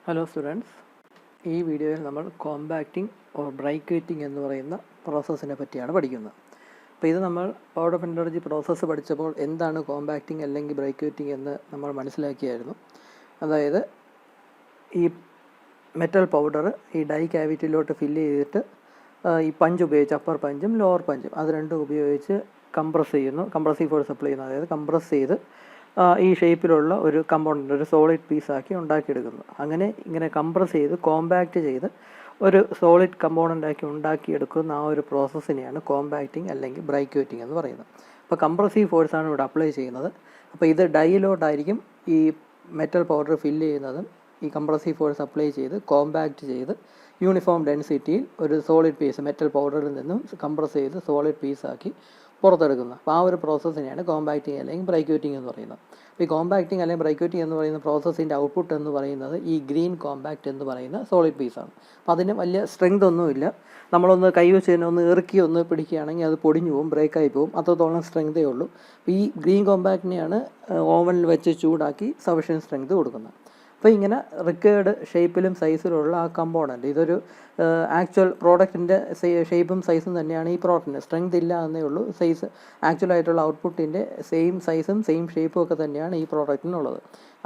Hello students, ഈ വീഡിയോയിൽ നമ്മൾ കോമ്പാക്റ്റിംഗ് ഓർ ബ്രൈക്കേറ്റിംഗ് എന്ന് പറയുന്ന പ്രോസസ്സിനെ പറ്റിയാണ് പഠിക്കുന്നത്. അപ്പോൾ ഇത് നമ്മൾ പൗഡർ ഓഫ് മെറ്റലർജി പ്രോസസ്സ് പഠിച്ചപ്പോൾ എന്താണ് കോമ്പാക്റ്റിംഗ് അല്ലെങ്കിൽ ബ്രൈക്കേറ്റിംഗ് എന്ന് നമ്മൾ മനസ്സിലാക്കിയായിരുന്നു. അതായത് ഈ മെറ്റൽ പൗഡർ ഈ ഡൈ ക്യാവിറ്റിയിലോട്ട് ഫില്ല് ചെയ്തിട്ട് ഈ പഞ്ച് ഉപയോഗിച്ച് അപ്പർ പഞ്ചും ലോവർ പഞ്ചും അത് രണ്ടും ഉപയോഗിച്ച് കംപ്രസ് ചെയ്യുന്നു, കംപ്രസീവ് ഫോഴ്സ് അപ്ലൈ ചെയ്യുന്നു. അതായത് കംപ്രസ് ചെയ്ത് ഈ ഷേപ്പിലുള്ള ഒരു കമ്പോണൻ്റ് ഒരു സോളിഡ് പീസാക്കി ഉണ്ടാക്കിയെടുക്കുന്നു. ഇങ്ങനെ കംപ്രസ് ചെയ്ത് കോമ്പാക്റ്റ് ചെയ്ത് ഒരു സോളിഡ് കമ്പോണൻ്റാക്കി ഉണ്ടാക്കിയെടുക്കുന്ന ആ ഒരു പ്രോസസ്സിനെയാണ് കോമ്പാക്റ്റിംഗ് അല്ലെങ്കിൽ ബ്രൈക്കേറ്റിംഗ് എന്ന് പറയുന്നത്. അപ്പോൾ കംപ്രസീവ് ഫോഴ്സാണ് ഇവിടെ അപ്ലൈ ചെയ്യുന്നത്. അപ്പോൾ ഇത് ഡൈയിലോട്ടായിരിക്കും ഈ മെറ്റൽ പൗഡർ ഫില്ല് ചെയ്യുന്നതും ഈ കംപ്രസീവ് ഫോഴ്സ് അപ്ലൈ ചെയ്ത് കോമ്പാക്റ്റ് ചെയ്ത് യൂണിഫോം ഡെൻസിറ്റിയിൽ ഒരു സോളിഡ് പീസ് മെറ്റൽ പൗഡറിൽ നിന്നും കംപ്രസ് ചെയ്ത് സോളിഡ് പീസാക്കി പുറത്തെടുക്കുന്നത്. അപ്പോൾ ആ ഒരു പ്രോസസ്സിനെയാണ് കോമ്പാക്റ്റിംഗ് അല്ലെങ്കിൽ ബ്രൈക്കേറ്റിംഗ് എന്ന് പറയുന്നത്. അപ്പോൾ ഈ കോമ്പാക്റ്റിംഗ് അല്ലെങ്കിൽ ബ്രൈക്കേറ്റിംഗ് എന്ന് പറയുന്ന പ്രോസസ്സിൻ്റെ ഔട്ട്പുട്ട് എന്ന് പറയുന്നത് ഈ ഗ്രീൻ കോമ്പാക്റ്റ് എന്ന് പറയുന്ന സോളിഡ് പീസാണ്. അപ്പോൾ അതിന് വലിയ സ്ട്രെങ്ത് ഒന്നുമില്ല. നമ്മളൊന്ന് കൈവച്ച് തന്നെ ഒന്ന് ഇറുക്കി ഒന്ന് പിടിക്കുകയാണെങ്കിൽ അത് പൊടിഞ്ഞു പോകും, ബ്രേക്കായി പോകും. അത്രത്തോളം സ്ട്രെങ്തേ ഉള്ളൂ. അപ്പോൾ ഈ ഗ്രീൻ കോമ്പാക്റ്റിനെയാണ് ഓവനിൽ വെച്ച് ചൂടാക്കി സഫിഷ്യൻറ്റ് സ്ട്രെങ്ത് കൊടുക്കുന്നത്. അപ്പോൾ ഇങ്ങനെ റിക്വയർഡ് ഷേപ്പിലും സൈസിലുള്ള ആ കമ്പോണൻറ്റ് ഇതൊരു ആക്ച്വൽ പ്രോഡക്റ്റിൻ്റെ ഷേപ്പും സൈസും തന്നെയാണ് ഈ പ്രോഡക്റ്റിന്. സ്ട്രെങ്ത് ഇല്ല എന്നേ ഉള്ളൂ. സൈസ് ആക്ച്വലായിട്ടുള്ള ഔട്ട്പുട്ടിൻ്റെ സെയിം സൈസും സെയിം ഷേപ്പും ഒക്കെ തന്നെയാണ് ഈ പ്രോഡക്റ്റിനുള്ളത്.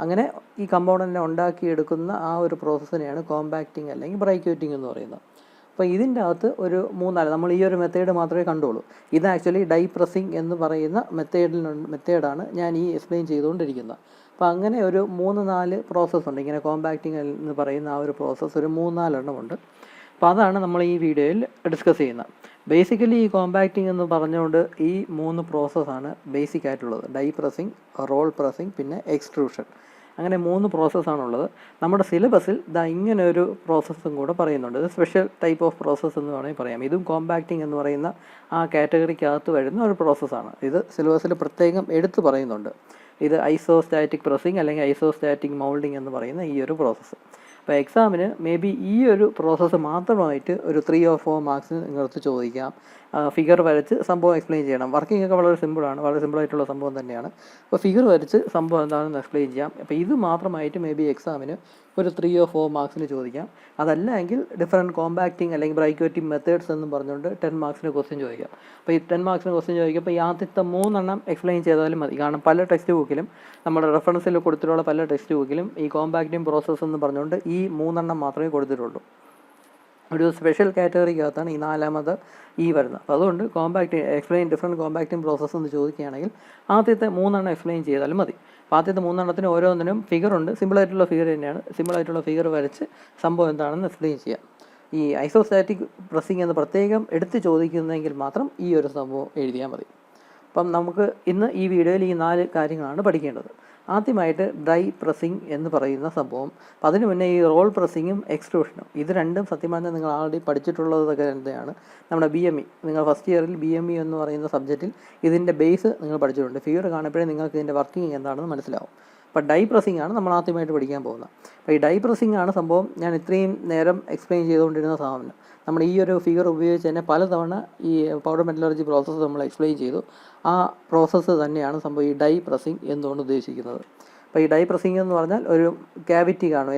അങ്ങനെ ഈ കമ്പോണൻറ്റിനെ ഉണ്ടാക്കിയെടുക്കുന്ന ആ ഒരു പ്രോസസ്സിനെയാണ് കോമ്പാക്റ്റിംഗ് അല്ലെങ്കിൽ ബ്രൈക്കേറ്റിംഗ് എന്ന് പറയുന്നത്. അപ്പോൾ ഇതിൻ്റെ അകത്ത് ഒരു നമ്മൾ ഈ ഒരു മെത്തേഡ് മാത്രമേ കണ്ടുള്ളൂ. ഇത് ആക്ച്വലി ഡൈ പ്രസ്സിങ് എന്ന് പറയുന്ന മെത്തേഡാണ് ഞാൻ ഈ എക്സ്പ്ലെയിൻ ചെയ്തുകൊണ്ടിരിക്കുന്നത്. അപ്പോൾ അങ്ങനെ ഒരു 3-4 പ്രോസസ്സുണ്ട്. ഇങ്ങനെ കോമ്പാക്റ്റിംഗ് എന്ന് പറയുന്ന ആ ഒരു പ്രോസസ്സ് ഒരു 3-4 എണ്ണമുണ്ട്. അപ്പോൾ അതാണ് നമ്മൾ ഈ വീഡിയോയിൽ ഡിസ്കസ് ചെയ്യുന്നത്. ബേസിക്കലി ഈ കോമ്പാക്റ്റിംഗ് എന്ന് പറഞ്ഞുകൊണ്ട് ഈ 3 പ്രോസസ്സാണ് ബേസിക് ആയിട്ടുള്ളത്. ഡൈ പ്രസ്സിങ്, റോൾ പ്രസ്സിങ്, പിന്നെ എക്സ്ട്രൂഷൻ. അങ്ങനെ 3 പ്രോസസ്സാണുള്ളത്. നമ്മുടെ സിലബസിൽ ഇങ്ങനെ ഒരു പ്രോസസ്സും കൂടെ പറയുന്നുണ്ട്. ഇത് സ്പെഷ്യൽ ടൈപ്പ് ഓഫ് പ്രോസസ്സ് എന്ന് വേണമെങ്കിൽ പറയാം. ഇതും കോമ്പാക്റ്റിംഗ് എന്ന് പറയുന്ന ആ കാറ്റഗറിക്കകത്ത് വരുന്ന ഒരു പ്രോസസ്സാണ്. ഇത് സിലബസിൽ പ്രത്യേകം എടുത്തു പറയുന്നുണ്ട്. ഇത് ഐസോസ്റ്റാറ്റിക് പ്രസ്സിങ് അല്ലെങ്കിൽ ഐസോസ്റ്റാറ്റിക് മൗൾഡിങ് എന്ന് പറയുന്ന ഈ ഒരു പ്രോസസ്സ്. അപ്പോൾ എക്സാമിന് മേ ബി ഈ ഒരു പ്രോസസ്സ് മാത്രമായിട്ട് ഒരു 3 or 4 മാർക്സിന് നിങ്ങൾക്ക് ചോദിക്കാം. ഫിഗർ വരച്ച് സംഭവം എക്സ്പ്ലെയിൻ ചെയ്യണം. വർക്കിംഗ് ഒക്കെ വളരെ സിമ്പിളാണ്, വളരെ സിമ്പിളായിട്ടുള്ള സംഭവം തന്നെയാണ്. അപ്പോൾ ഫിഗർ വരച്ച് സംഭവം എന്താണെന്ന് എക്സ്പ്ലെയിൻ ചെയ്യാം. അപ്പോൾ ഇത് മാത്രമായിട്ട് മേ ബി എക്സാമിന് ഒരു 3 or 4 മാർക്സിന് ചോദിക്കാം. അതല്ലെങ്കിൽ ഡിഫറെൻറ്റ് കോമ്പാക്റ്റിംഗ് അല്ലെങ്കിൽ ബ്രൈക്കേറ്റിംഗ് മെത്തേഡ്സ് എന്നും പറഞ്ഞുകൊണ്ട് 10 മാർക്സിന് ക്വസ്റ്റ്യൻ ചോദിക്കാം. അപ്പോൾ ഈ 10 മാർക്സിന് ക്വസ്റ്റ്യൻ ചോദിക്കുമ്പോൾ ഈ ആദ്യത്തെ 3 എണ്ണം എക്സ്പ്ലെയിൻ ചെയ്താലും മതി. കാരണം പല ടെക്സ്റ്റ് ബുക്കിലും നമ്മുടെ റെഫറൻസിൽ കൊടുത്തിട്ടുള്ള പല ടെക്സ്റ്റ് ബുക്കിലും ഈ കോമ്പാക്റ്റിംഗ് പ്രോസസ്സ് എന്ന് പറഞ്ഞുകൊണ്ട് ഈ 3 എണ്ണം മാത്രമേ കൊടുത്തിട്ടുള്ളൂ. ഒരു സ്പെഷ്യൽ കാറ്റഗറിക്കകത്താണ് ഈ 4ാമത് വരുന്നത്. അപ്പോൾ അതുകൊണ്ട് ഡിഫറെൻറ്റ് കോമ്പാക്റ്റിംഗ് പ്രോസസ്സ് എന്ന് ചോദിക്കുകയാണെങ്കിൽ ആദ്യത്തെ 3 എണ്ണം എക്സ്പ്ലെയിൻ ചെയ്താലും മതി. അപ്പോൾ ആദ്യത്തെ 3 എണ്ണത്തിന് ഓരോന്നിനും ഫിഗറുണ്ട്. സിമ്പിളായിട്ടുള്ള ഫിഗർ തന്നെയാണ്. സിമ്പിളായിട്ടുള്ള ഫിഗർ വരച്ച് സംഭവം എന്താണെന്ന് എക്സ്പ്ലെയിൻ ചെയ്യാം. ഈ ഐസോസ്റ്റാറ്റിക് പ്രസ്സിങ് എന്ന് പ്രത്യേകം എടുത്ത് ചോദിക്കുന്നതെങ്കിൽ മാത്രം ഈ ഒരു സംഭവം എഴുതിയാൽ മതി. അപ്പം നമുക്ക് ഇന്ന് ഈ വീഡിയോയിൽ ഈ 4 കാര്യങ്ങളാണ് പഠിക്കേണ്ടത്. ആദ്യമായിട്ട് ഡ്രൈ പ്രസ്സിങ് എന്ന് പറയുന്ന സംഭവം. അപ്പം അതിന് മുന്നേ ഈ റോൾ പ്രസ്സിങ്ങും എക്സ്ട്രൂഷനും ഇത് രണ്ടും സത്യം പറഞ്ഞാൽ നിങ്ങൾ ആൾറെഡി പഠിച്ചിട്ടുള്ളതൊക്കെ തന്നെയാണ്. നമ്മുടെ BME നിങ്ങൾ ഫസ്റ്റ് ഇയറിൽ BME എന്ന് പറയുന്ന സബ്ജക്റ്റിൽ ഇതിൻ്റെ ബേസ് നിങ്ങൾ പഠിച്ചിട്ടുണ്ട്. ഫിഗർ കാണുമ്പോഴേ നിങ്ങൾക്ക് ഇതിൻ്റെ വർക്കിംഗ് എന്താണെന്ന് മനസ്സിലാവും. അപ്പോൾ ഡൈ പ്രസ്സിംഗ് ആണ് നമ്മൾ ആദ്യമായിട്ട് പഠിക്കാൻ പോകുന്നത്. അപ്പോൾ ഈ ഡൈ പ്രസ്സിംഗ് ആണ് സംഭവം ഞാൻ ഇത്രയും നേരം എക്സ്പ്ലെയിൻ ചെയ്തുകൊണ്ടിരുന്ന സാധനം. നമ്മൾ ഈ ഒരു ഫിഗർ ഉപയോഗിച്ച് തന്നെ പലതവണ ഈ പൗഡർ മെറ്റലർജി പ്രോസസ്സ് നമ്മൾ എക്സ്പ്ലെയിൻ ചെയ്തു. ആ പ്രോസസ്സ് തന്നെയാണ് സംഭവം ഈ ഡൈ പ്രസ്സിംഗ് എന്തുകൊണ്ട് ഉദ്ദേശിക്കുന്നത്. അപ്പോൾ ഈ ഡൈ പ്രസ്സിംഗ് എന്ന് പറഞ്ഞാൽ ഒരു ക്യാവിറ്റി കാണും.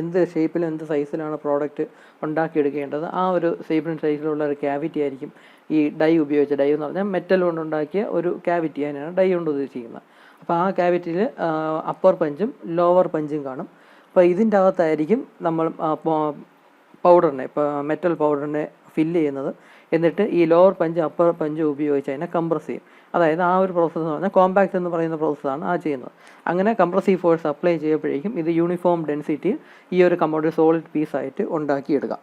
എന്ത് ഷേപ്പിലും എന്ത് സൈസിലാണ് പ്രോഡക്റ്റ് ഉണ്ടാക്കിയെടുക്കേണ്ടത് ആ ഒരു ഷേപ്പിലും സൈസിലുള്ള ഒരു ക്യാവിറ്റി ആയിരിക്കും ഈ ഡൈ ഉപയോഗിച്ച്. ഡൈ എന്ന് പറഞ്ഞാൽ മെറ്റൽ കൊണ്ടുണ്ടാക്കിയ ഒരു ക്യാവിറ്റി, അതിനാണ് ഡൈ കൊണ്ട് ഉദ്ദേശിക്കുന്നത്. അപ്പോൾ ആ ക്യാവിറ്റിയിൽ അപ്പർ പഞ്ചും ലോവർ പഞ്ചും കാണും. അപ്പോൾ ഇതിൻ്റെ അകത്തായിരിക്കും നമ്മൾ പൗഡറിനെ മെറ്റൽ പൗഡറിനെ ഫില്ല് ചെയ്യുന്നത്. എന്നിട്ട് ഈ ലോവർ പഞ്ച് അപ്പർ പഞ്ച് ഉപയോഗിച്ച് അതിനെ കംപ്രസ് ചെയ്യും. അതായത് ആ ഒരു പ്രോസസ്സ് എന്ന് പറഞ്ഞാൽ കോമ്പാക്റ്റ് എന്ന് പറയുന്ന പ്രോസസ്സാണ് ആ ചെയ്യുന്നത്. അങ്ങനെ കംപ്രസീവ് ഫോഴ്സ് അപ്ലൈ ചെയ്യുമ്പോഴേക്കും ഇത് യൂണിഫോം ഡെൻസിറ്റിയിൽ ഈ ഒരു കമ്പൗണ്ട് സോളിഡ് പീസായിട്ട് ഉണ്ടാക്കിയെടുക്കാം.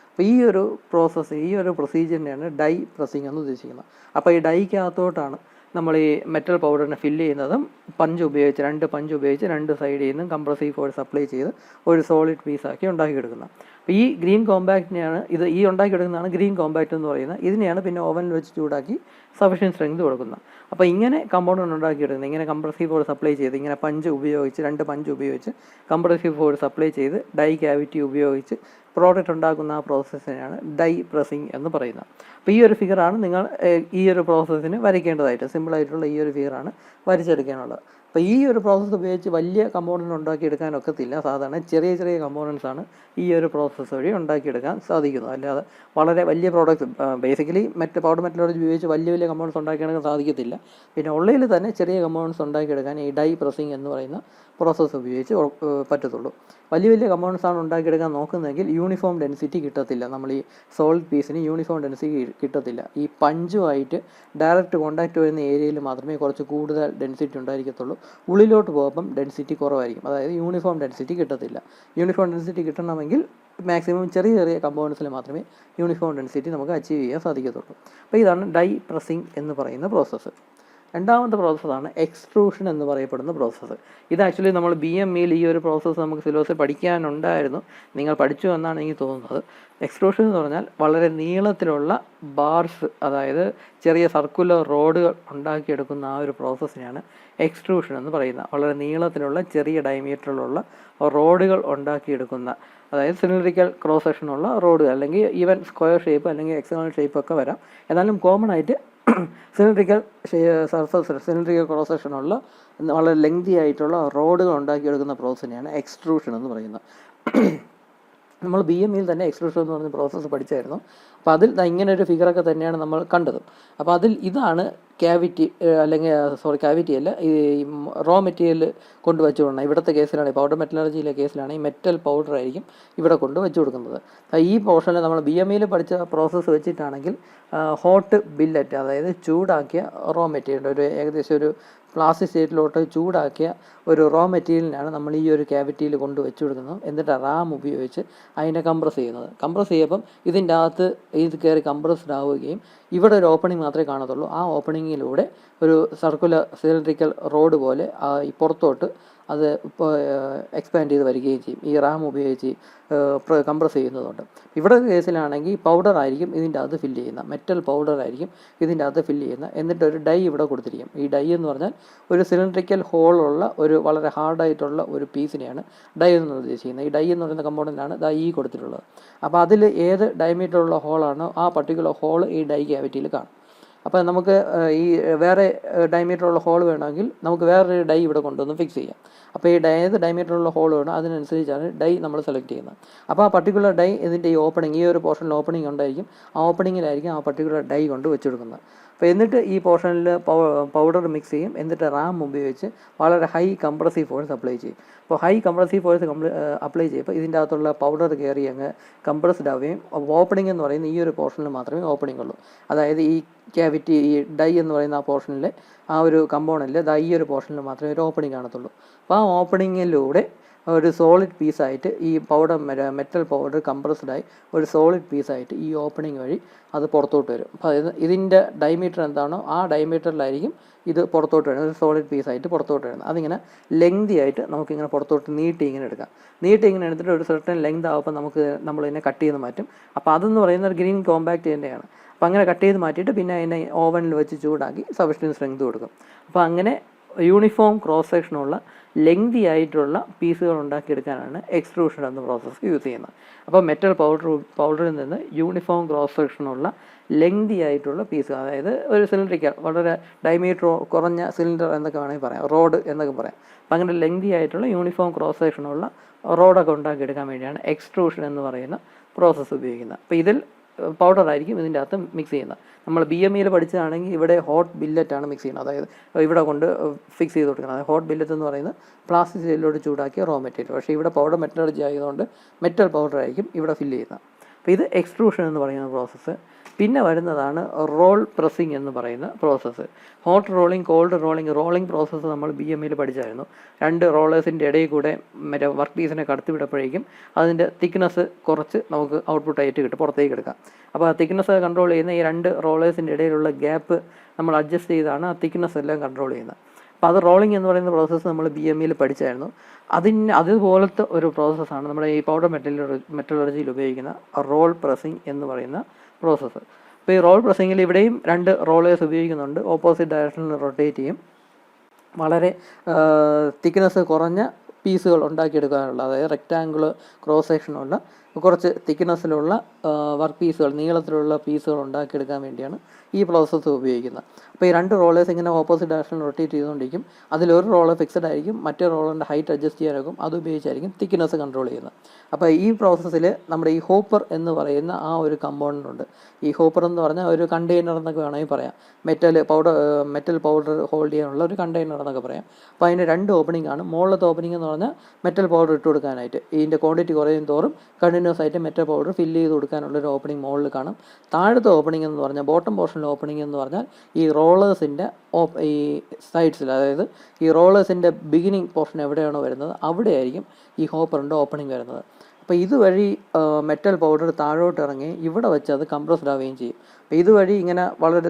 അപ്പോൾ ഈ ഒരു പ്രോസസ്സ് ഈ ഒരു പ്രൊസീജിയറിനെയാണ് ഡൈ പ്രസ്സിങ് എന്ന് ഉദ്ദേശിക്കുന്നത്. അപ്പോൾ ഈ ഡൈക്കകത്തോട്ടാണ് നമ്മൾ ഈ മെറ്റൽ പൗഡറിനെ ഫില്ല് ചെയ്യുന്നതും 2 പഞ്ച് ഉപയോഗിച്ച് 2 സൈഡിൽ നിന്നും കംപ്രസീവ് ഫോഴ്സ് അപ്ലൈ ചെയ്ത് ഒരു സോളിഡ് പീസാക്കി ഉണ്ടാക്കിയെടുക്കുന്നത്. അപ്പോൾ ഈ ഗ്രീൻ കോമ്പാക്റ്റിനെയാണ് ഈ ഉണ്ടാക്കിയെടുക്കുന്നതാണ് ഗ്രീൻ കോമ്പാക്റ്റ് എന്ന് പറയുന്നത്. ഇതിനെയാണ് പിന്നെ ഓവനിൽ വെച്ച് ചൂടാക്കി സഫിഷ്യൻറ്റ് സ്ട്രെങ്ത് കൊടുക്കുന്നത്. അപ്പോൾ ഇങ്ങനെ കമ്പൗണ്ട് ഉണ്ടാക്കിയെടുക്കുന്നത് ഇങ്ങനെ കംപ്രസീവ് ഫോഴ്സ് അപ്ലൈ ചെയ്ത് ഇങ്ങനെ 2 പഞ്ച് ഉപയോഗിച്ച് കംപ്രസീവ് ഫോഴ്സ് അപ്ലൈ ചെയ്ത് ഡൈ ക്യാവിറ്റി ഉപയോഗിച്ച് പ്രോഡക്റ്റ് ഉണ്ടാക്കുന്ന ആ പ്രോസസ്സിനെയാണ് ഡൈ പ്രസ്സിങ് എന്ന് പറയുന്നത്. അപ്പോൾ ഈ ഒരു ഫിഗറാണ് നിങ്ങൾ ഈ ഒരു പ്രോസസ്സിന് വരയ്ക്കേണ്ടതായിട്ട് സിമ്പിളായിട്ടുള്ള ഈ ഒരു ഫിഗറാണ് വരച്ചെടുക്കാനുള്ളത്. അപ്പോൾ ഈ ഒരു പ്രോസസ്സ് ഉപയോഗിച്ച് വലിയ കമ്പോണൻറ്റ് ഉണ്ടാക്കിയെടുക്കാൻ ഒക്കത്തില്ല. സാധാരണ ചെറിയ ചെറിയ കമ്പോണൻസ് ആണ് ഈ ഒരു പ്രോസസ്സ് വഴി ഉണ്ടാക്കിയെടുക്കാൻ സാധിക്കുന്നത്. അല്ലാതെ വളരെ വലിയ പ്രോഡക്റ്റ്സ് ബേസിക്കലി പൗഡർ മെറ്റലർജി ഉപയോഗിച്ച് വലിയ വലിയ കമ്പോണൻസ് ഉണ്ടാക്കിയെടുക്കാൻ സാധിക്കത്തില്ല. പിന്നെ ഉള്ളിൽ തന്നെ ചെറിയ കമ്പോണൻസ് ഉണ്ടാക്കിയെടുക്കാൻ ഈ ഡൈ പ്രസ്സിങ് എന്ന് പറയുന്ന പ്രോസസ്സ് ഉപയോഗിച്ച് പറ്റത്തുള്ളൂ. വലിയ വലിയ കമ്പോണൻസ് ആണ് ഉണ്ടാക്കിയെടുക്കാൻ നോക്കുന്നതെങ്കിൽ യൂണിഫോം ഡെൻസിറ്റി കിട്ടത്തില്ല. നമ്മൾ ഈ സോളിഡ് പീസിന് യൂണിഫോം ഡെൻസിറ്റി കിട്ടത്തില്ല. ഈ പഞ്ചുമായിട്ട് ഡയറക്റ്റ് കോൺടാക്റ്റ് വരുന്ന ഏരിയയിൽ മാത്രമേ കുറച്ച് കൂടുതൽ ഡെൻസിറ്റി ഉണ്ടായിരിക്കത്തുള്ളൂ. ഉള്ളിലോട്ട് പോകുമ്പം ഡെൻസിറ്റി കുറവായിരിക്കും. അതായത് യൂണിഫോം ഡെൻസിറ്റി കിട്ടത്തില്ല. യൂണിഫോം ഡെൻസിറ്റി കിട്ടണമെങ്കിൽ മാക്സിമം ചെറിയ ചെറിയ കമ്പോണൻസിൽ മാത്രമേ യൂണിഫോം ഡെൻസിറ്റി നമുക്ക് അച്ചീവ് ചെയ്യാൻ സാധിക്കത്തുള്ളൂ. അപ്പോൾ ഇതാണ് ഡൈ പ്രസ്സിങ് എന്ന് പറയുന്ന പ്രോസസ്സ്. രണ്ടാമത്തെ പ്രോസസ്സാണ് എക്സ്ട്രൂഷൻ എന്ന് പറയപ്പെടുന്ന പ്രോസസ്സ്. ഇത് ആക്ച്വലി നമ്മൾ BMEയിൽ ഈ ഒരു പ്രോസസ്സ് നമുക്ക് സിലബസിൽ പഠിക്കാനുണ്ടായിരുന്നു. നിങ്ങൾ പഠിച്ചു എന്നാണ് എനിക്ക് തോന്നുന്നത്. എക്സ്ട്രൂഷൻ എന്ന് പറഞ്ഞാൽ വളരെ നീളത്തിലുള്ള ബാർസ്, അതായത് ചെറിയ സർക്കുലർ റോഡുകൾ ഉണ്ടാക്കിയെടുക്കുന്ന ആ ഒരു പ്രോസസ്സിനെയാണ് എക്സ്ട്രൂഷൻ എന്ന് പറയുന്നത്. വളരെ നീളത്തിലുള്ള ചെറിയ ഡയമീറ്ററിലുള്ള റോഡുകൾ ഉണ്ടാക്കിയെടുക്കുന്ന, അതായത് സിലിണ്ടറിക്കൽ ക്രോസ് സെക്ഷനുള്ള റോഡ്, അല്ലെങ്കിൽ ഈവൻ സ്ക്വയർ ഷേപ്പ് അല്ലെങ്കിൽ ഹെക്സഗണൽ ഷേപ്പ് ഒക്കെ വരാം. എന്നാലും കോമൺ ആയിട്ട് സിലിണ്ടറിക്കൽ സർഫസ്, സിലിണ്ടറിക്കൽ ക്രോസ് സെക്ഷനുള്ള വളരെ ലെങ്തി ആയിട്ടുള്ള റോഡുകൾ ഉണ്ടാക്കിയെടുക്കുന്ന പ്രോസസ്സിനെയാണ് എക്സ്ട്രൂഷൻ എന്ന് പറയുന്നത്. നമ്മൾ BMEയിൽ തന്നെ എക്സ്ട്രൂഷൻ എന്ന് പറയുന്ന പ്രോസസ്സ് പഠിച്ചായിരുന്നു. അപ്പോൾ അതിൽ ഇങ്ങനെ ഒരു ഫിഗറൊക്കെ തന്നെയാണ് നമ്മൾ കണ്ടത്. അപ്പോൾ അതിൽ ഇതാണ് ക്യാവിറ്റി, അല്ലെങ്കിൽ ക്യാവിറ്റി അല്ല, ഈ റോ മെറ്റീരിയൽ കൊണ്ട് വെച്ച് കൊടുക്കണം. ഇവിടുത്തെ കേസിലാണ്, പൗഡർ മെറ്റലർജിയിലെ കേസിലാണ് ഈ മെറ്റൽ പൗഡർ ആയിരിക്കും ഇവിടെ കൊണ്ട് വെച്ച് കൊടുക്കുന്നത്. ഈ പോർഷനിൽ നമ്മൾ BMEയിൽ പഠിച്ച പ്രോസസ്സ് വെച്ചിട്ടാണെങ്കിൽ ഹോട്ട് ബില്ലറ്റ്, അതായത് ചൂടാക്കിയ റോ മെറ്റീരിയൽ, ഒരു ഏകദേശം ഒരു പ്ലാസ്റ്റിക് സ്റ്റേറ്റിലോട്ട് ചൂടാക്കിയ ഒരു റോ മെറ്റീരിയലിനാണ് നമ്മൾ ഈ ഒരു ക്യാവിറ്റിയിൽ കൊണ്ട് വെച്ച് കൊടുക്കുന്നത്. എന്നിട്ട് റാം ഉപയോഗിച്ച് അതിനെ കംപ്രസ് ചെയ്യുന്നത്. കംപ്രസ് ചെയ്യുമ്പം ഇതിൻ്റെ അകത്ത് ഇത് കയറി കംപ്രസ്ഡ് ആവുകയും ഇവിടെ ഒരു ഓപ്പണിംഗ് മാത്രമേ കാണത്തുള്ളൂ. ആ ഓപ്പണിങ്ങിലൂടെ ഒരു സർക്കുലർ സിലിണ്ടറിക്കൽ റോഡ് പോലെ പുറത്തോട്ട് അത് എക്സ്പാൻഡ് ചെയ്ത് വരികയും ചെയ്യും. ഈ റാം ഉപയോഗിച്ച് കംപ്രസ് ചെയ്യുന്നതുകൊണ്ട്. ഇവിടെ കേസിലാണെങ്കിൽ പൗഡർ ആയിരിക്കും ഇതിൻ്റെ അകത്ത് ഫില്ല് ചെയ്യുന്ന, മെറ്റൽ പൗഡർ ആയിരിക്കും ഇതിൻ്റെ അകത്ത് ഫില്ല് ചെയ്യുന്ന. എന്നിട്ട് ഒരു ഡൈ ഇവിടെ കൊടുത്തിരിക്കും. ഈ ഡൈ എന്ന് പറഞ്ഞാൽ ഒരു സിലിണ്ടറിക്കൽ ഹോളുള്ള ഒരു വളരെ ഹാർഡായിട്ടുള്ള ഒരു പീസിനെയാണ് ഡൈ എന്ന് ഉദ്ദേശിക്കുന്നത്. ഈ ഡൈ എന്ന് പറയുന്ന കമ്പോണൻ്റാണ് ഈ കൊടുത്തിട്ടുള്ളത്. അപ്പോൾ അതിൽ ഏത് ഡയമീറ്ററുള്ള ഹോളാണോ ആ പർട്ടിക്കുലർ ഹോൾ ഈ ഡൈ ക്യാവിറ്റിയിൽ കാണും. അപ്പോൾ നമുക്ക് ഈ വേറെ ഡയമീറ്ററുള്ള ഹോൾ വേണമെങ്കിൽ നമുക്ക് വേറൊരു ഡൈ ഇവിടെ കൊണ്ടുവന്ന് ഫിക്സ് ചെയ്യാം. അപ്പോൾ ഈ ഏത് ഡയമീറ്ററുള്ള ഹോൾ വേണം അതിനനുസരിച്ചാണ് ഡൈ നമ്മൾ സെലക്ട് ചെയ്യുന്നത്. അപ്പോൾ ആ പർട്ടിക്കുലർ ഡൈ ഇതിൻ്റെ ഈ ഓപ്പണിംഗ്, ഈ ഒരു പോർഷനിൽ ഓപ്പണിംഗ് ഉണ്ടായിരിക്കും. ആ ഓപ്പണിങ്ങിലായിരിക്കും ആ പർട്ടിക്കുലർ ഡൈ കൊണ്ട് വെച്ചെടുക്കുന്നത്. അപ്പോൾ എന്നിട്ട് ഈ പോർഷനിൽ പൗഡർ മിക്സ് ചെയ്യും. എന്നിട്ട് റാം ഉപയോഗിച്ച് വളരെ ഹൈ കംപ്രസീവ് ഫോഴ്സ് അപ്ലൈ ചെയ്യും. അപ്പോൾ ഹൈ കംപ്രസീവ് ഫോഴ്സ് അപ്ലൈ ചെയ്യുമ്പോൾ ഇതിൻ്റെ അകത്തുള്ള പൗഡർ കയറി അങ്ങ് കംപ്രസ്ഡ് ആവുകയും ഓപ്പണിംഗ് എന്ന് പറയുന്ന ഈ ഒരു പോർഷനിൽ മാത്രമേ ഓപ്പണിംഗ് ഉള്ളൂ. അതായത് ഈ ക്യാവിറ്റി, ഈ ഡൈ എന്ന് പറയുന്ന ആ പോർഷനിൽ, ആ ഒരു കമ്പോണൻറ്റിൽ ഈ ഒരു പോർഷനിൽ മാത്രമേ ഒരു ഓപ്പണിംഗ് കാണത്തുള്ളൂ. അപ്പോൾ ആ ഓപ്പണിങ്ങിലൂടെ ഒരു സോളിഡ് പീസായിട്ട് ഈ മെറ്റൽ പൗഡർ കംപ്രസ്ഡായി ഒരു സോളിഡ് പീസായിട്ട് ഈ ഓപ്പണിംഗ് വഴി അത് പുറത്തോട്ട് വരും. അപ്പോൾ ഇതിൻ്റെ ഡയമീറ്റർ എന്താണോ ആ ഡയമീറ്ററിലായിരിക്കും ഇത് പുറത്തോട്ട് വരുന്നത്, ഒരു സോളിഡ് പീസായിട്ട് പുറത്തോട്ട് വരുന്നത്. അതിങ്ങനെ ലെങ്തി ആയിട്ട് നമുക്കിങ്ങനെ പുറത്തോട്ട് നീട്ടി ഇങ്ങനെ എടുക്കാം. നീട്ടി ഇങ്ങനെ എടുത്തിട്ട് ഒരു സെർട്ടൻ ലെങ്ത് ആവുമ്പോൾ നമ്മളിതിനെ കട്ട് ചെയ്ത് മാറ്റും. അപ്പോൾ അതെന്ന് പറയുന്ന ഒരു ഗ്രീൻ കോമ്പാക്റ്റ് തന്നെയാണ്. അപ്പോൾ അങ്ങനെ കട്ട് ചെയ്ത് മാറ്റിയിട്ട് പിന്നെ അതിനെ ഓവനിൽ വെച്ച് ചൂടാക്കി സഫിഷ്യൻറ്റ് സ്ട്രെങ്ത് കൊടുക്കും. അപ്പോൾ അങ്ങനെ യൂണിഫോം ക്രോസ് സെക്ഷനുള്ള ലെങ്തി ആയിട്ടുള്ള പീസുകൾ ഉണ്ടാക്കിയെടുക്കാനാണ് എക്സ്ട്രൂഷൻ എന്ന പ്രോസസ്സ് യൂസ് ചെയ്യുന്നത്. അപ്പോൾ മെറ്റൽ പൗഡറിൽ നിന്ന് യൂണിഫോം ക്രോസ് സെക്ഷനുള്ള ലെങ്തി ആയിട്ടുള്ള പീസ്, അതായത് ഒരു സിലിണ്ടറിക്കൽ വളരെ ഡയമീറ്റർ കുറഞ്ഞ സിലിണ്ടർ എന്നൊക്കെ വേണമെങ്കിൽ പറയാം, റോഡ് എന്നൊക്കെ പറയാം. അപ്പോൾ അങ്ങനെ ലെങ്തി ആയിട്ടുള്ള യൂണിഫോം ക്രോസ് സെക്ഷനുള്ള റോഡൊക്കെ ഉണ്ടാക്കിയെടുക്കാൻ വേണ്ടിയാണ് എക്സ്ട്രൂഷൻ എന്ന് പറയുന്ന പ്രോസസ്സ് ഉപയോഗിക്കുന്നത്. അപ്പോൾ ഇതിൽ പൗഡർ ആയിരിക്കും ഇതിൻ്റെ അകത്ത് മിക്സ് ചെയ്യുന്നത്. നമ്മൾ BMEയിൽ പഠിച്ചതാണെങ്കിൽ ഇവിടെ ഹോട്ട് ബില്ലറ്റാണ് മിക്സ് ചെയ്യുന്നത്, അതായത് ഇവിടെ കൊണ്ട് ഫിക്സ് ചെയ്ത് കൊടുക്കുന്നത്. അതായത് ഹോട്ട് ബില്ലറ്റ് എന്ന് പറയുന്നത് പ്ലാസ്റ്റിക് സ്റ്റൈലിലോട്ട് ചൂടാക്കിയ റോ മെറ്റീരിയൽ. പക്ഷേ ഇവിടെ പൗഡർ മെറ്റലർജി ആയതുകൊണ്ട് മെറ്റൽ പൗഡർ ആയിരിക്കും ഇവിടെ ഫില്ല് ചെയ്യുന്നത്. അപ്പോൾ ഇത് എക്സ്ട്രൂഷൻ എന്ന് പറയുന്ന പ്രോസസ്സ്. പിന്നെ വരുന്നതാണ് റോൾ പ്രസ്സിങ് എന്ന് പറയുന്ന process. Hot rolling, called rolling process നമ്മൾ BMEയിൽ പഠിച്ചായിരുന്നു. രണ്ട് റോളേഴ്സിൻ്റെ ഇടയിൽ കൂടെ മറ്റേ വർക്ക് പീസിനെ കടത്തിവിടപ്പോഴേക്കും അതിൻ്റെ തിക്നെസ് കുറച്ച് നമുക്ക് ഔട്ട്പുട്ടായിട്ട് കിട്ടും, പുറത്തേക്ക് എടുക്കാം. അപ്പോൾ ആ തിക്നെസ് കൺട്രോൾ ചെയ്യുന്ന ഈ രണ്ട് റോളേഴ്സിൻ്റെ ഇടയിലുള്ള ഗ്യാപ്പ് നമ്മൾ അഡ്ജസ്റ്റ് ചെയ്താണ് ആ തിക്നെസ് എല്ലാം കൺട്രോൾ ചെയ്യുന്നത്. അപ്പോൾ അത് റോളിംഗ് എന്ന് പറയുന്ന പ്രോസസ്സ് നമ്മൾ BMEയിൽ പഠിച്ചായിരുന്നു. അതുപോലത്തെ ഒരു പ്രോസസ്സാണ് നമ്മുടെ ഈ പൗഡർ മെറ്റലർജിയിൽ ഉപയോഗിക്കുന്ന റോൾ പ്രസ്സിങ് എന്ന് പറയുന്ന പ്രോസസ്സ്. അപ്പോൾ ഈ റോൾ പ്രസ്സിങ്ങിൽ ഇവിടെയും രണ്ട് റോളേഴ്സ് ഉപയോഗിക്കുന്നുണ്ട്. ഓപ്പോസിറ്റ് ഡയറക്ഷനിൽ റൊട്ടേറ്റ് ചെയ്യും. വളരെ തിക്നെസ് കുറഞ്ഞ പീസുകൾ ഉണ്ടാക്കിയെടുക്കാനുള്ള, അതായത് റെക്റ്റാങ്കുലർ ക്രോസ് സെക്ഷനുള്ള കുറച്ച് തിക്നെസ്സിലുള്ള വർക്ക് പീസുകൾ, നീളത്തിലുള്ള പീസുകൾ ഉണ്ടാക്കിയെടുക്കാൻ വേണ്ടിയാണ് ഈ പ്രോസസ്സ് ഉപയോഗിക്കുന്നത്. അപ്പോൾ ഈ 2 റോളേഴ്സ് ഇങ്ങനെ ഓപ്പോസിറ്റ് ഡയറക്ഷനിൽ റൊട്ടേറ്റ് ചെയ്തുകൊണ്ടിരിക്കും. അതിലൊരു റോളർ ഫിക്സഡ് ആയിരിക്കും, മറ്റേ റോളറിൻ്റെ ഹൈറ്റ് അഡ്ജസ്റ്റ് ചെയ്യാനാകും. അത് ഉപയോഗിച്ചായിരിക്കും തിക്നെസ് കൺട്രോൾ ചെയ്യുന്നത്. അപ്പോൾ ഈ പ്രോസസ്സിൽ നമ്മുടെ ഈ ഹോപ്പർ എന്ന് പറയുന്ന ആ ഒരു കമ്പോണൻ്റ് ഉണ്ട്. ഈ ഹോപ്പർ എന്ന് പറഞ്ഞാൽ ഒരു കണ്ടെയ്നർ എന്നൊക്കെ വേണമെങ്കിൽ പറയാം. മെറ്റൽ പൗഡർ ഹോൾഡ് ചെയ്യാനുള്ള ഒരു കണ്ടെയ്നർ എന്നൊക്കെ പറയാം. അപ്പോൾ അതിന് 2 ഓപ്പണിംഗ് ആണ്. മുകളിലത്തെ ഓപ്പണിംഗ് എന്ന് പറഞ്ഞാൽ മെറ്റൽ പൗഡർ ഇട്ട് കൊടുക്കാനായിട്ട്, ഇതിൻ്റെ ക്വാണ്ടിറ്റി കുറയും തോറും കണ്ടിന്യൂസ് ആയിട്ട് മെറ്റൽ പൗഡർ ഫില്ല് ചെയ്ത് കൊടുക്കാനുള്ളൊരു ഓപ്പണിംഗ് മുകളിൽ കാണും. താഴത്തെ ഓപ്പണിംഗ് എന്ന് പറഞ്ഞാൽ ബോട്ടം പോർഷനിലെ ഓപ്പണിംഗ് എന്ന് പറഞ്ഞാൽ ഈ റോളേഴ്സിൻ്റെ ഈ സൈഡ്സിൽ, അതായത് ഈ റോളേഴ്സിൻ്റെ ബിഗിനിങ് പോർഷൻ എവിടെയാണോ വരുന്നത് അവിടെയായിരിക്കും ഈ ഹോപ്പറിൻ്റെ ഓപ്പണിംഗ് വരുന്നത്. അപ്പോൾ ഇതുവഴി മെറ്റൽ പൗഡർ താഴോട്ട് ഇറങ്ങി ഇവിടെ വെച്ച് അത് കംപ്രസ്ഡ് ആവുകയും ചെയ്യും. അപ്പോൾ ഇതുവഴി ഇങ്ങനെ വളരെ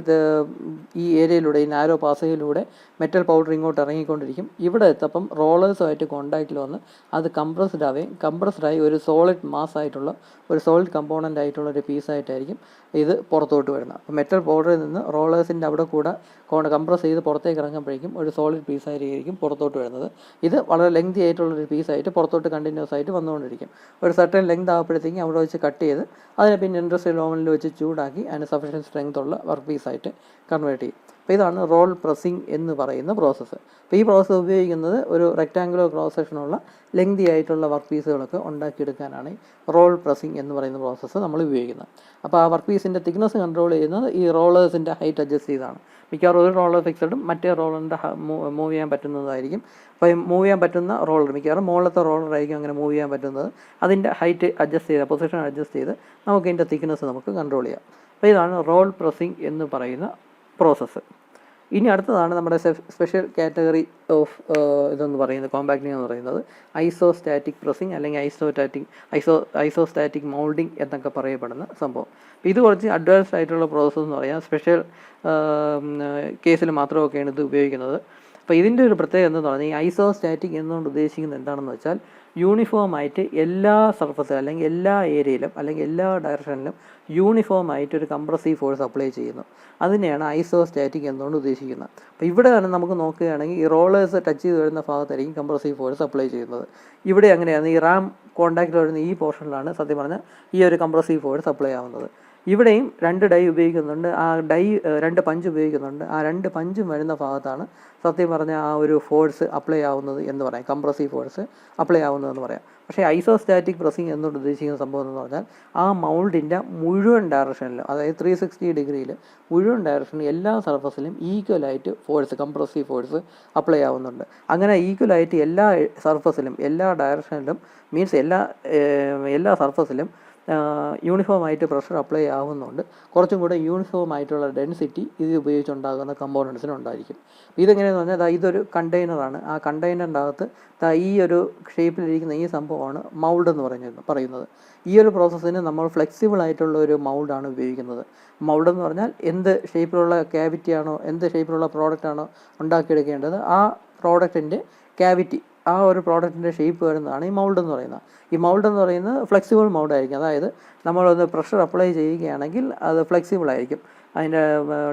ഈ ഏരിയയിലൂടെ, ഈ നാരോ പാസയിലൂടെ മെറ്റൽ പൗഡർ ഇങ്ങോട്ട് ഇറങ്ങിക്കൊണ്ടിരിക്കും. ഇവിടെ എത്തപ്പം റോളേഴ്സുമായിട്ട് കോൺടാക്റ്റിൽ വന്ന് അത് കംപ്രസ്ഡായി ഒരു സോളിഡ് മാസ് ആയിട്ടുള്ള, ഒരു സോളിഡ് കമ്പോണൻ്റ് ആയിട്ടുള്ള ഒരു പീസായിട്ടായിരിക്കും ഇത് പുറത്തോട്ട് വരുന്നത്. അപ്പോൾ മെറ്റൽ പൗഡറിൽ നിന്ന് റോളേഴ്സിൻ്റെ അവിടെ കൂടെ കംപ്രസ് ചെയ്ത് പുറത്തേക്ക് ഇറങ്ങുമ്പോഴേക്കും ഒരു സോളിഡ് പീസായിരിക്കും പുറത്തോട്ട് വരുന്നത്. ഇത് വളരെ ലെങ്തി ആയിട്ടുള്ളൊരു പീസായിട്ട് പുറത്തോട്ട് കണ്ടിന്യൂസ് ആയിട്ട് വന്നുകൊണ്ടിരിക്കും. ഒരു സർട്ടൻ ലെങ്ത് ആകുമ്പോഴത്തേക്കും അവിടെ വെച്ച് കട്ട് ചെയ്ത് അതിനെ പിന്നെ ഇൻഡസ്ട്രിയൽ ഓവനിൽ വെച്ച് ചൂടാക്കി അതിന് സഫീഷ്യൻറ്റ് സ്ട്രെങ്ത് ഉള്ള വർക്ക് പീസായിട്ട് കൺവേർട്ട് ചെയ്യും. അപ്പോൾ ഇതാണ് റോൾ പ്രസ്സിങ് എന്ന് പറയുന്ന പ്രോസസ്സ്. അപ്പോൾ ഈ പ്രോസസ്സ് ഉപയോഗിക്കുന്നത് ഒരു റെക്റ്റാങ്കുലർ ക്രോസ് സെക്ഷനുള്ള ലെങ്തി ആയിട്ടുള്ള വർക്ക് പീസുകളൊക്കെ ഉണ്ടാക്കിയെടുക്കാനാണ് റോൾ പ്രസ്സിങ് എന്ന് പറയുന്ന പ്രോസസ്സ് നമ്മൾ ഉപയോഗിക്കുന്നത്. അപ്പോൾ ആ വർക്ക് പീസിൻ്റെ തിക്നെസ് കൺട്രോൾ ചെയ്യുന്നത് ഈ റോളേഴ്സിൻ്റെ ഹൈറ്റ് അഡ്ജസ്റ്റ് ചെയ്താണ്. മിക്കവാറും ഒരു റോളർ ഫിക്സഡും മറ്റേ റോളറിൻ്റെ മൂവ് ചെയ്യാൻ പറ്റുന്നതായിരിക്കും. അപ്പോൾ മൂവ് ചെയ്യാൻ പറ്റുന്ന റോളർ മിക്കവാറും മുകളിലത്തെ റോളറായിരിക്കും അങ്ങനെ മൂവ് ചെയ്യാൻ പറ്റുന്നത്. അതിൻ്റെ ഹൈറ്റ് അഡ്ജസ്റ്റ് ചെയ്ത്, പൊസിഷൻ അഡ്ജസ്റ്റ് ചെയ്ത് നമുക്ക് ഇതിൻ്റെ തിക്നെസ് നമുക്ക് കൺട്രോൾ ചെയ്യാം. അപ്പോൾ ഇതാണ് റോൾ പ്രസ്സിങ് എന്ന് പറയുന്ന പ്രോസസ്സ്. ഇനി അടുത്തതാണ് നമ്മുടെ സ്പെഷ്യൽ കാറ്റഗറി ഓഫ് ഇതെന്ന് പറയുന്നത്, കോമ്പാക്റ്റിംഗ് എന്ന് പറയുന്നത് ഐസോസ്റ്റാറ്റിക് പ്രസ്സിങ് അല്ലെങ്കിൽ ഐസോസ്റ്റാറ്റിക് മൗൾഡിങ് എന്നൊക്കെ പറയപ്പെടുന്ന സംഭവം. ഇത് കുറച്ച് അഡ്വാൻസ്ഡ് ആയിട്ടുള്ള പ്രോസസ്സ് എന്ന് പറയാം. സ്പെഷ്യൽ കേസിൽ മാത്രമൊക്കെയാണ് ഇത് ഉപയോഗിക്കുന്നത്. അപ്പോൾ ഇതിൻ്റെ ഒരു പ്രത്യേകത എന്ന് പറഞ്ഞാൽ ഈ ഐസോസ്റ്റാറ്റിക് എന്നുകൊണ്ട് ഉദ്ദേശിക്കുന്നത് എന്താണെന്ന് വെച്ചാൽ യൂണിഫോം ആയിട്ട് എല്ലാ സർഫസിലും അല്ലെങ്കിൽ എല്ലാ ഏരിയയിലും അല്ലെങ്കിൽ എല്ലാ ഡയറക്ഷനിലും യൂണിഫോം ആയിട്ട് ഒരു കംപ്രസീവ് ഫോഴ്സ് അപ്ലൈ ചെയ്യുന്നു. അതിനെയാണ് ഐസോസ്റ്റാറ്റിക് എന്നുകൊണ്ട് ഉദ്ദേശിക്കുന്നത്. അപ്പോൾ ഇവിടെ തന്നെ നമുക്ക് നോക്കുകയാണെങ്കിൽ ഈ റോളേഴ്സ് ടച്ച് ചെയ്ത് വരുന്ന ഭാഗത്തായിരിക്കും കംപ്രസീവ് ഫോഴ്സ് അപ്ലൈ ചെയ്യുന്നത്. ഇവിടെ അങ്ങനെയാണ് ഈ റാം കോൺടാക്റ്റിൽ വരുന്ന ഈ പോർഷനിലാണ് സത്യം പറഞ്ഞാൽ ഈ ഒരു കംപ്രസീവ് ഫോഴ്സ് അപ്ലൈ ആവുന്നത്. ഇവിടെയും 2 ഡൈ ഉപയോഗിക്കുന്നുണ്ട്. ആ 2 പഞ്ച് ഉപയോഗിക്കുന്നുണ്ട്. ആ 2 പഞ്ചും വരുന്ന ഭാഗത്താണ് സത്യം പറഞ്ഞാൽ ആ ഒരു ഫോഴ്സ് അപ്ലൈ ആവുന്നത് എന്ന് പറയാം, കംപ്രസീവ് ഫോഴ്സ് അപ്ലൈ ആവുന്നതെന്ന് പറയാം. പക്ഷേ ഐസോസ്റ്റാറ്റിക് പ്രസ്സിങ് എന്നുകൊണ്ട് ഉദ്ദേശിക്കുന്ന സംഭവം എന്ന് പറഞ്ഞാൽ ആ മൗൾഡിൻ്റെ മുഴുവൻ ഡയറക്ഷനിലും, അതായത് 360 ഡിഗ്രിയിൽ മുഴുവൻ ഡയറക്ഷനിലും എല്ലാ സർഫസിലും ഈക്വലായിട്ട് ഫോഴ്സ്, കംപ്രസീവ് ഫോഴ്സ് അപ്ലൈ ആവുന്നുണ്ട്. അങ്ങനെ ഈക്വലായിട്ട് എല്ലാ സർഫസിലും എല്ലാ ഡയറക്ഷനിലും മീൻസ് എല്ലാ സർഫസിലും യൂണിഫോം ആയിട്ട് പ്രഷർ അപ്ലൈ ആവുന്നുണ്ട്. കുറച്ചും കൂടെ യൂണിഫോം ആയിട്ടുള്ള ഡെൻസിറ്റി ഇത് ഉപയോഗിച്ചുണ്ടാകുന്ന കമ്പോണൻസിനുണ്ടായിരിക്കും. ഇതെങ്ങനെയാണെന്ന് പറഞ്ഞാൽ ഇതൊരു കണ്ടെയ്നറാണ്. ആ കണ്ടെയ്നറിൻ്റെ അകത്ത് ഈ ഒരു ഷേപ്പിലിരിക്കുന്ന ഈ സംഭവമാണ് മൗൾഡ് എന്ന് പറയുന്നത്. ഈ ഒരു പ്രോസസ്സിന് നമ്മൾ ഫ്ലെക്സിബിൾ ആയിട്ടുള്ള ഒരു മൗൾഡാണ് ഉപയോഗിക്കുന്നത്. മൗൾഡ് എന്ന് പറഞ്ഞാൽ എന്ത് ഷേപ്പിലുള്ള ക്യാവിറ്റിയാണോ, എന്ത് ഷേപ്പിലുള്ള പ്രോഡക്റ്റാണോ ഉണ്ടാക്കിയെടുക്കേണ്ടത്, ആ പ്രോഡക്റ്റിൻ്റെ ക്യാവിറ്റി, ആ ഒരു പ്രോഡക്റ്റിൻ്റെ ഷേപ്പ് വരുന്നതാണ് ഈ മൗൾഡ് എന്ന് പറയുന്നത്. ഈ മൗൾഡ് എന്ന് പറയുന്നത് ഫ്ലെക്സിബിൾ മൗൾഡ് ആയിരിക്കും. അതായത് നമ്മളൊന്ന് പ്രഷർ അപ്ലൈ ചെയ്യുകയാണെങ്കിൽ അത് ഫ്ലെക്സിബിൾ ആയിരിക്കും. അതിൻ്റെ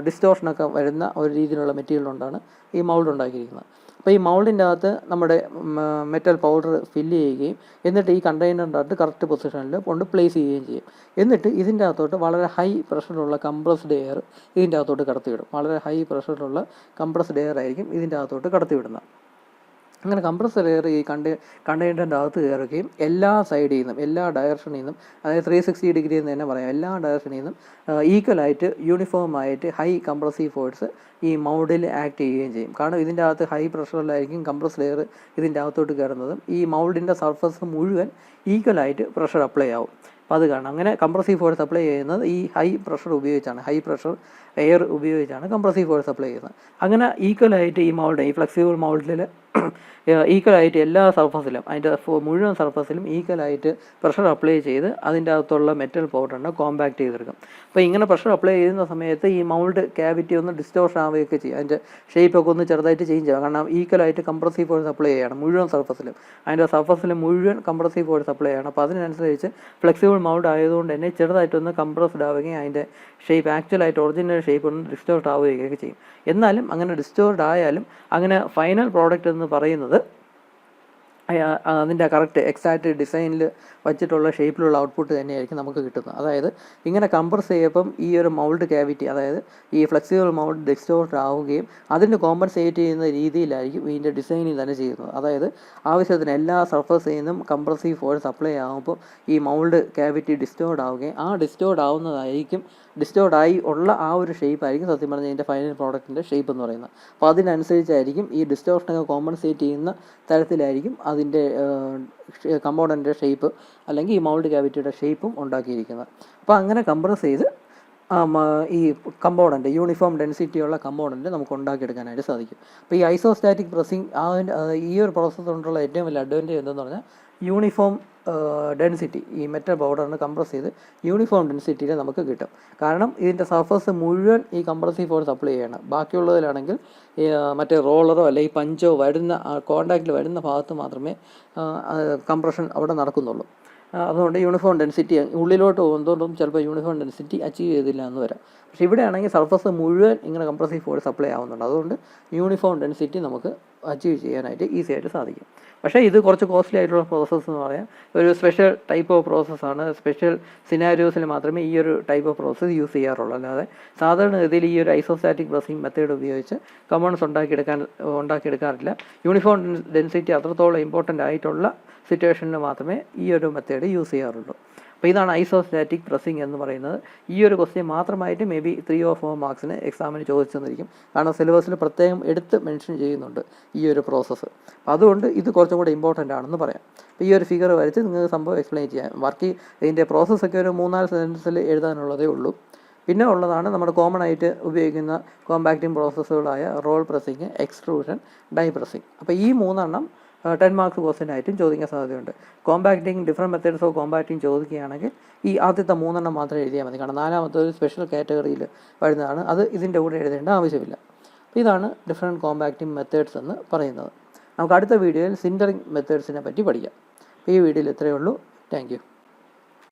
ഡിസ്റ്റോർഷനൊക്കെ വരുന്ന ഒരു രീതിയിലുള്ള മെറ്റീരിയൽ കൊണ്ടാണ് ഈ മൗൾഡ് ഉണ്ടാക്കിയിരിക്കുന്നത്. അപ്പോൾ ഈ മൗൾഡിൻ്റെ അകത്ത് നമ്മുടെ മെറ്റൽ പൗഡർ ഫില്ല് ചെയ്യുകയും എന്നിട്ട് ഈ കണ്ടെയ്നറിൻ്റെ അകത്ത് കറക്റ്റ് പൊസിഷനിൽ കൊണ്ട് പ്ലേസ് ചെയ്യുകയും ചെയ്യും. എന്നിട്ട് ഇതിൻ്റെ അകത്തോട്ട് വളരെ ഹൈ പ്രഷറിലുള്ള കംപ്രസ്ഡ് എയർ ഇതിൻ്റെ അകത്തോട്ട് കടത്തിവിടും. വളരെ ഹൈ പ്രഷറിലുള്ള കംപ്രസ്ഡ് എയർ ആയിരിക്കും ഇതിൻ്റെ അകത്തോട്ട് കടത്തിവിടുന്നത്. അങ്ങനെ കംപ്രസർ എയർ ഈ കണ്ടെയ്നറിൻ്റെ അകത്ത് കയറുകയും എല്ലാ സൈഡിൽ നിന്നും, എല്ലാ ഡയറക്ഷനിൽ നിന്നും, അതായത് 360 ഡിഗ്രി എന്ന് തന്നെ പറയാം, എല്ലാ ഡയറക്ഷനിൽ നിന്നും ഈക്വലായിട്ട് യൂണിഫോം ആയിട്ട് ഹൈ കംപ്രസീവ് ഫോഴ്സ് ഈ മൗൾഡിൽ ആക്ട് ചെയ്യുകയും ചെയ്യും. കാരണം ഇതിൻ്റെ അകത്ത് ഹൈ പ്രഷറിലായിരിക്കും കംപ്രസ്ഡ് എയർ ഇതിൻ്റെ അകത്തോട്ട് കയറുന്നതും ഈ മൗൾഡിൻ്റെ സർഫസ് മുഴുവൻ ഈക്വലായിട്ട് പ്രഷർ അപ്ലൈ ആവും. അപ്പോൾ അത് കാരണം അങ്ങനെ കംപ്രസീവ് ഫോഴ്സ് അപ്ലൈ ചെയ്യുന്നത് ഈ ഹൈ പ്രഷർ ഉപയോഗിച്ചാണ്, ഹൈ പ്രഷർ എയർ ഉപയോഗിച്ചാണ് കംപ്രസീവ് ഫോഴ്സ് അപ്ലൈ ചെയ്യുന്നത്. അങ്ങനെ ഈക്വലായിട്ട് ഈ മൗൾഡ്, ഈ ഫ്ലെക്സിബിൾ മൗൾഡിൽ ഈക്വലായിട്ട് എല്ലാ സർഫസിലും, അതിൻ്റെ മുഴുവൻ സർഫസിലും ഈക്വലായിട്ട് പ്രഷർ അപ്ലൈ ചെയ്ത് അതിൻ്റെ അകത്തുള്ള മെറ്റൽ പൗഡറിനെ കോമ്പാക്ട് ചെയ്തെടുക്കും. അപ്പോൾ ഇങ്ങനെ പ്രഷർ അപ്ലൈ ചെയ്യുന്ന സമയത്ത് ഈ മൗൾഡ് ക്യാവിറ്റി ഒന്ന് ഡിസ്റ്റോർഷൻ ആവുകയൊക്കെ ചെയ്യും. അതിൻ്റെ ഷേപ്പൊക്കെ ഒന്ന് ചെറുതായിട്ട് ചേഞ്ച് ആകും. കാരണം ഈക്വലായിട്ട് കംപ്രസീവ് ഫോഴ്സ് അപ്ലൈ ചെയ്യണം മുഴുവൻ സർഫസിലും, അതിൻ്റെ സർഫസിൽ മുഴുവൻ കംപ്രസീവ് ഫോഴ്സ് അപ്ലൈ ചെയ്യണം. അപ്പോൾ അതിനനുസരിച്ച് ഫ്ലെക്സിബിൾ മൗൾഡ് ആയതുകൊണ്ട് തന്നെ ചെറുതായിട്ടൊന്ന് കംപ്രസ്ഡ് ആവുകയും അതിൻ്റെ ഷേപ്പ് ആക്ച്വലായിട്ട് ഒറിജിനൽ ഷേപ്പ് ഒന്ന് ഡിസ്റ്റോർഡ് ആവുകയൊക്കെ ചെയ്യും. എന്നാലും അങ്ങനെ ഡിസ്റ്റോർഡ് ആയാലും അങ്ങനെ ഫൈനൽ പ്രോഡക്റ്റ് എന്ന് പറയുന്നത് അതിൻ്റെ കറക്റ്റ് എക്സാക്റ്റ് ഡിസൈനിൽ വച്ചിട്ടുള്ള ഷേപ്പിലുള്ള ഔട്ട്പുട്ട് തന്നെയായിരിക്കും നമുക്ക് കിട്ടുന്നത്. അതായത് ഇങ്ങനെ കംപ്രസ് ചെയ്യുമ്പം ഈ ഒരു മൗൾഡ് ക്യാവിറ്റി, അതായത് ഈ ഫ്ലെക്സിബിൾ മൗൾഡ് ഡിസ്റ്റോർട്ട് ആവുകയും അതിന് കോമ്പൻസേറ്റ് ചെയ്യുന്ന രീതിയിലായിരിക്കും ഇതിൻ്റെ ഡിസൈനിൽ തന്നെ ചെയ്യുന്നത്. അതായത് ആവശ്യത്തിന് എല്ലാ സർഫസിൽ നിന്നും കംപ്രസീവ് ഫോഴ്സ് അപ്ലൈ ആകുമ്പോൾ ഈ മൗൾഡ് ക്യാവിറ്റി ഡിസ്റ്റോർഡ് ആവുകയും ഡിസ്റ്റോർഡ് ആവുന്നതായിരിക്കും ഡിസ്റ്റോർഡായി ഉള്ള ആ ഒരു ഷേപ്പ് ആയിരിക്കും സത്യം പറഞ്ഞാൽ ഇതിൻ്റെ ഫൈനൽ പ്രോഡക്റ്റിൻ്റെ ഷേപ്പ് എന്ന് പറയുന്നത്. അപ്പോൾ അതിനനുസരിച്ചായിരിക്കും ഈ ഡിസ്റ്റോർഷനൊക്കെ കോമ്പൻസേറ്റ് ചെയ്യുന്ന തരത്തിലായിരിക്കും അതിൻ്റെ കമ്പോണൻ്റെ ഷേപ്പ് അല്ലെങ്കിൽ ഈ മൗൾഡ് ക്യാവിറ്റിയുടെ ഷേപ്പും ഉണ്ടാക്കിയിരിക്കുന്നത്. അപ്പോൾ അങ്ങനെ കംപ്രസ് ചെയ്ത് ഈ കമ്പോണൻ്റ് യൂണിഫോം ഡെൻസിറ്റിയുള്ള കമ്പോണൻ്റ് നമുക്ക് ഉണ്ടാക്കിയെടുക്കാനായിട്ട് സാധിക്കും. അപ്പോൾ ഈ ഐസോസ്റ്റാറ്റിക് പ്രസ്സിങ് ഈ ഒരു പ്രോസസ്സ് കൊണ്ടുള്ള ഏറ്റവും വലിയ അഡ്വാൻറ്റേജ് എന്തെന്ന് പറഞ്ഞാൽ യൂണിഫോം ഡെൻസിറ്റി, ഈ മെറ്റൽ പൗഡറിന് കംപ്രസ് ചെയ്ത് യൂണിഫോം ഡെൻസിറ്റിയിൽ നമുക്ക് കിട്ടും. കാരണം ഇതിൻ്റെ സർഫസ് മുഴുവൻ ഈ കംപ്രസീവ് ഫോഴ്സ് അപ്ലൈ ചെയ്യണം. ബാക്കിയുള്ളതിലാണെങ്കിൽ മറ്റേ റോളറോ അല്ലെങ്കിൽ പഞ്ചോ വരുന്ന കോണ്ടാക്റ്റിൽ വരുന്ന ഭാഗത്ത് മാത്രമേ കംപ്രഷൻ അവിടെ നടക്കുന്നുള്ളൂ. അതുകൊണ്ട് യൂണിഫോം ഡെൻസിറ്റി ഉള്ളിലോട്ട് പോകുന്നതുകൊണ്ടും ചിലപ്പോൾ യൂണിഫോം ഡെൻസിറ്റി അച്ചീവ് ചെയ്തില്ല എന്ന് വരാം. പക്ഷേ ഇവിടെയാണെങ്കിൽ സർഫസ് മുഴുവൻ ഇങ്ങനെ കംപ്രസീവ് ഫോഴ്സ് അപ്ലൈ ആവുന്നുണ്ട്. അതുകൊണ്ട് യൂണിഫോം ഡെൻസിറ്റി നമുക്ക് അച്ചീവ് ചെയ്യാനായിട്ട് ഈസി ആയിട്ട് സാധിക്കും. പക്ഷേ ഇത് കുറച്ച് കോസ്റ്റ്ലി ആയിട്ടുള്ള പ്രോസസ്സ് എന്ന് പറയാം. ഒരു സ്പെഷ്യൽ ടൈപ്പ് ഓഫ് പ്രോസസ്സാണ്. സ്പെഷ്യൽ സിനാരിയോസിൽ മാത്രമേ ഈ ഒരു ടൈപ്പ് ഓഫ് പ്രോസസ്സ് യൂസ് ചെയ്യാറുള്ളൂ. അല്ലാതെ സാധാരണഗതിയിൽ ഈ ഒരു ഐസോസ്റ്റാറ്റിക് പ്രസ്സിംഗ് മെത്തേഡ് ഉപയോഗിച്ച് കമ്പോണൻസ് ഉണ്ടാക്കിയെടുക്കാറില്ല. യൂണിഫോം ഡെൻസിറ്റി അത്രത്തോളം ഇമ്പോർട്ടൻ്റ് ആയിട്ടുള്ള സിറ്റുവേഷനിൽ മാത്രമേ ഈ ഒരു മെത്തേഡ് യൂസ് ചെയ്യാറുള്ളൂ. അപ്പോൾ ഇതാണ് ഐസോസ്റ്റാറ്റിക് പ്രസ്സിംഗ് എന്ന് പറയുന്നത്. ഈ ഒരു ക്വസ്റ്റ്യൻ മാത്രമായിട്ട് മേ ബി 3 or 4 മാർക്സിന് എക്സാമിന് ചോദിച്ചെന്നിരിക്കും. കാരണം സിലബസിൽ പ്രത്യേകം എടുത്ത് മെൻഷൻ ചെയ്യുന്നുണ്ട് ഈ ഒരു പ്രോസസ്സ്. അപ്പോൾ അതുകൊണ്ട് ഇത് കുറച്ചും കൂടെ ഇമ്പോർട്ടൻ്റ് ആണെന്ന് പറയാം. അപ്പോൾ ഈ ഒരു ഫിഗർ വരച്ച് നിങ്ങൾക്ക് സംഭവം എക്സ്പ്ലെയിൻ ചെയ്യാം. ഇതിൻ്റെ പ്രോസസ്സൊക്കെ ഒരു 3-4 സെൻറ്റൻസിൽ എഴുതാനുള്ളതേ ഉള്ളൂ. പിന്നെ ഉള്ളതാണ് നമ്മുടെ കോമൺ ആയിട്ട് ഉപയോഗിക്കുന്ന കോമ്പാക്റ്റിംഗ് പ്രോസസ്സുകളായ roll pressing, extrusion, die pressing. അപ്പോൾ ഈ 3 10 മാർക്സ് ക്വസ്റ്റ്യൻ ആയിട്ടും ചോദിക്കാൻ സാധ്യതയുണ്ട്. Compacting, different methods of compacting ചോദിക്കുകയാണെങ്കിൽ ഈ ആദ്യത്തെ 3 മാത്രം എഴുതിയാൽ മതി. കാരണം 4ാമത്തെ ഒരു സ്പെഷ്യൽ കാറ്റഗറിയിൽ വരുന്നതാണ്. അത് ഇതിൻ്റെ കൂടെ എഴുതേണ്ട ആവശ്യമില്ല. അപ്പോൾ ഇതാണ് ഡിഫറെൻറ്റ് കോമ്പാക്റ്റിംഗ് മെത്തേഡ്സ് എന്ന് പറയുന്നത്. നമുക്ക് അടുത്ത വീഡിയോയിൽ സിൻറ്ററിങ് മെത്തേഡ്സിനെ പറ്റി പഠിക്കാം. അപ്പോൾ ഈ വീഡിയോയിൽ ഇത്രയേ ഉള്ളൂ. Thank you.